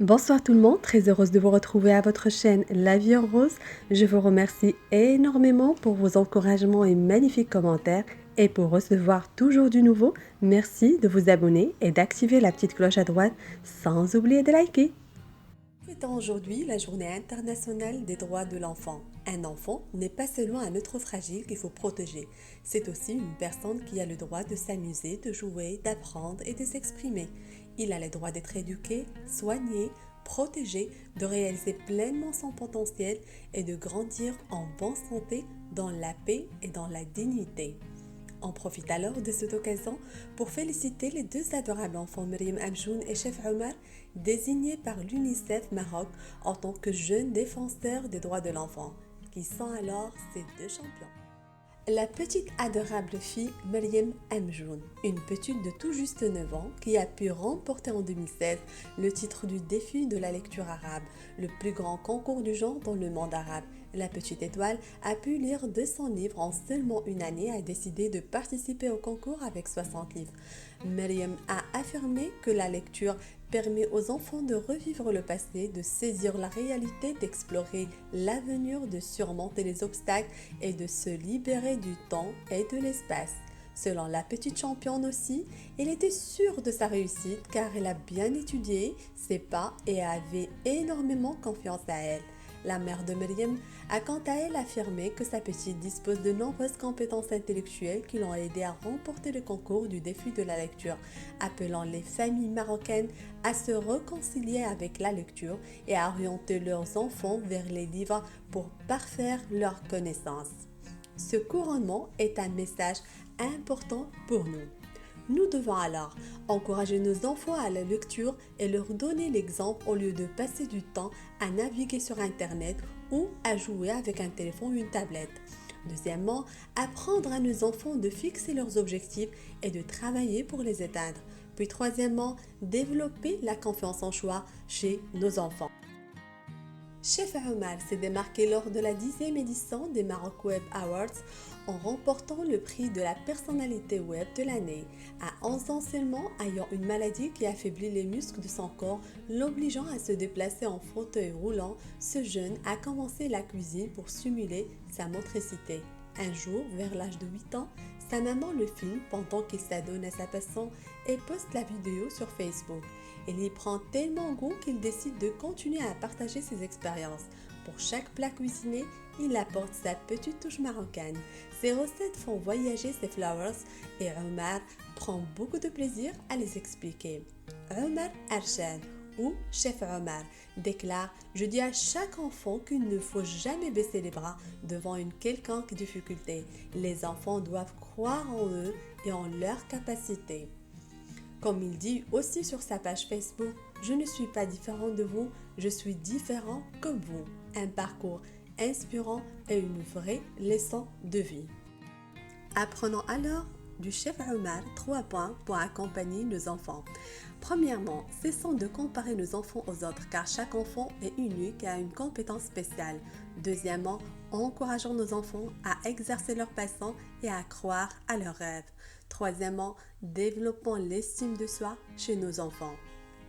Bonsoir tout le monde, très heureuse de vous retrouver à votre chaîne La Vie en Rose. Je vous remercie énormément pour vos encouragements et magnifiques commentaires. Et pour recevoir toujours du nouveau, merci de vous abonner et d'activer la petite cloche à droite sans oublier de liker. Fêtons aujourd'hui la journée internationale des droits de l'enfant. Un enfant n'est pas seulement un être fragile qu'il faut protéger, c'est aussi une personne qui a le droit de s'amuser, de jouer, d'apprendre et de s'exprimer. Il a le droit d'être éduqué, soigné, protégé, de réaliser pleinement son potentiel et de grandir en bonne santé, dans la paix et dans la dignité. On profite alors de cette occasion pour féliciter les deux adorables enfants Maryam Amjoun et Chef Omar, désignés par l'UNICEF Maroc en tant que jeunes défenseurs des droits de l'enfant, qui sont alors ces deux champions. La petite adorable fille Maryam Amjoun, une petite de tout juste 9 ans qui a pu remporter en 2016 le titre du défi de la lecture arabe, le plus grand concours du genre dans le monde arabe. La petite étoile a pu lire 200 livres en seulement une année et a décidé de participer au concours avec 60 livres. Maryam a affirmé que la lecture permet aux enfants de revivre le passé, de saisir la réalité, d'explorer l'avenir, de surmonter les obstacles et de se libérer du temps et de l'espace. Selon la petite championne aussi, elle était sûre de sa réussite car elle a bien étudié ses pas et avait énormément confiance à elle. La mère de Maryam a quant à elle affirmé que sa petite dispose de nombreuses compétences intellectuelles qui l'ont aidé à remporter le concours du défi de la lecture, appelant les familles marocaines à se réconcilier avec la lecture et à orienter leurs enfants vers les livres pour parfaire leurs connaissances. Ce couronnement est un message important pour nous. Nous devons alors encourager nos enfants à la lecture et leur donner l'exemple au lieu de passer du temps à naviguer sur Internet ou à jouer avec un téléphone ou une tablette. Deuxièmement, apprendre à nos enfants de fixer leurs objectifs et de travailler pour les atteindre. Puis troisièmement, développer la confiance en soi chez nos enfants. Chef Omar s'est démarqué lors de la 10e édition des Maroc Web Awards en remportant le prix de la personnalité web de l'année. À 11 ans seulement, ayant une maladie qui affaiblit les muscles de son corps, l'obligeant à se déplacer en fauteuil roulant, ce jeune a commencé la cuisine pour simuler sa motricité. Un jour, vers l'âge de 8 ans, sa maman le filme pendant qu'il s'adonne à sa passion et poste la vidéo sur Facebook. Il y prend tellement goût qu'il décide de continuer à partager ses expériences. Pour chaque plat cuisiné, il apporte sa petite touche marocaine. Ses recettes font voyager ses flowers et Omar prend beaucoup de plaisir à les expliquer. Omar Arshan ou Chef Omar déclare: Je dis à chaque enfant qu'il ne faut jamais baisser les bras devant une quelconque difficulté. Les enfants doivent croire en eux et en leurs capacités. Comme il dit aussi sur sa page Facebook, je ne suis pas différent de vous, je suis différent comme vous. Un parcours inspirant et une vraie leçon de vie. Apprenons alors du Chef Omar 3 points pour accompagner nos enfants. Premièrement, cessons de comparer nos enfants aux autres car chaque enfant est unique et a une compétence spéciale. Deuxièmement, encourageons nos enfants à exercer leur passion et à croire à leurs rêves. Troisièmement, développons l'estime de soi chez nos enfants.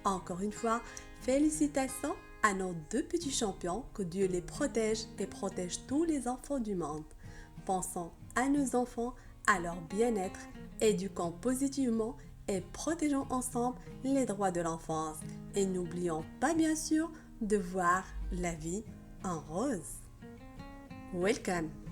Encore une fois, félicitations à nos deux petits champions, que Dieu les protège et protège tous les enfants du monde. Pensons à nos enfants, à leur bien-être, éduquons positivement et protégeons ensemble les droits de l'enfance. Et n'oublions pas bien sûr de voir la vie en rose. Welcome!